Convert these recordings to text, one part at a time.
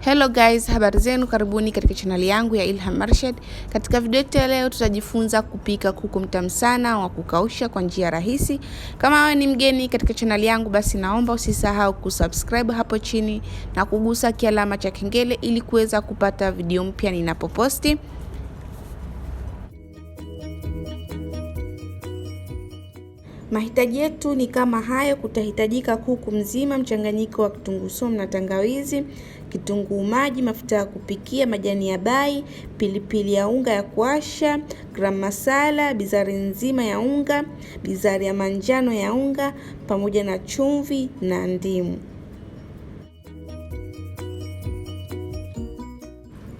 Hello guys, habari zenu, karibuni katika channel yangu ya Ilham Marshad. Katika video yetu ya leo tutajifunza kupika kuku mtamu sana wa kukausha kwa njia rahisi. Kama wewe ni mgeni katika channel yangu, basi naomba usisahau kusubscribe hapo chini na kugusa kialama cha kengele ili kuweza kupata video mpya ninapoposti. Mahitaji yetu ni kama hayo. Kutahitajika kuku mzima, mchanganyiko wa kitunguu saumu na tangawizi, kitunguu maji, mafuta ya kupikia, majani ya bai, pilipili ya unga ya kuasha, garam masala, bizari nzima ya unga, bizari ya manjano ya unga, pamoja na chumvi na ndimu.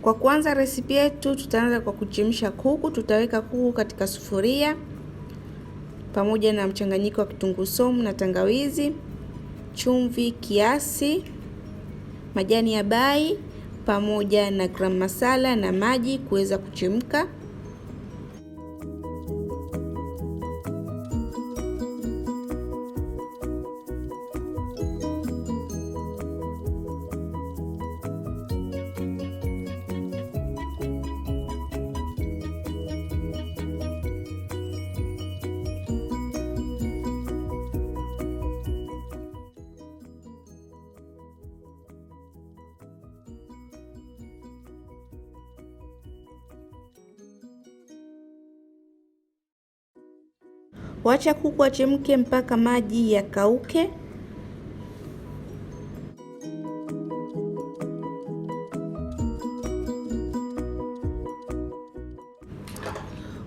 Kwa kuanza resipi yetu, tutaanza kwa kuchemsha kuku. Tutaweka kuku katika sufuria pamoja na mchanganyiko wa kitunguu saumu na tangawizi, chumvi kiasi, majani ya bai pamoja na garam masala na maji kuweza kuchemka. Wacha kuku achemke mpaka maji yakauke.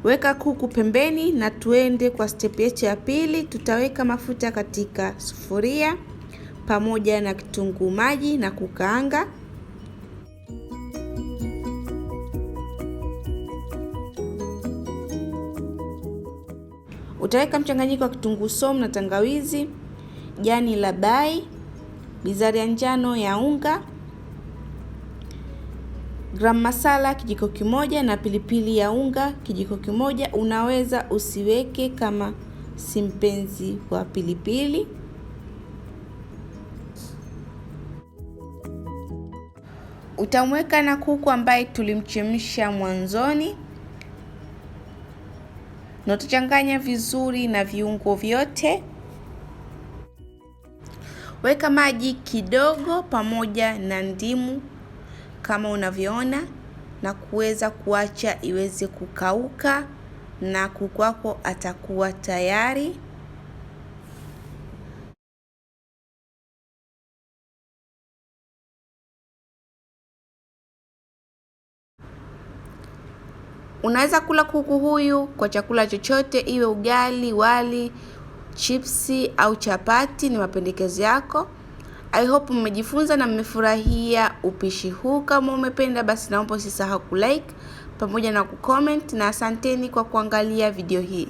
Weka kuku pembeni na tuende kwa step yetu ya pili. Tutaweka mafuta katika sufuria pamoja na kitunguu maji na kukaanga. Utaweka mchanganyiko wa kitunguu saumu na tangawizi, jani la bai, bizari ya njano ya unga, garam masala kijiko kimoja na pilipili ya unga kijiko kimoja. Unaweza usiweke kama si mpenzi wa pilipili. Utamweka na kuku ambaye tulimchemsha mwanzoni na utachanganya vizuri na viungo vyote. Weka maji kidogo pamoja na ndimu kama unavyoona na kuweza kuacha iweze kukauka na kuku wako atakuwa tayari. Unaweza kula kuku huyu kwa chakula chochote, iwe ugali, wali, chipsi au chapati, ni mapendekezo yako. I hope mmejifunza na mmefurahia upishi huu. Kama umependa, basi naomba usisahau kulike pamoja na kucomment, na asanteni kwa kuangalia video hii.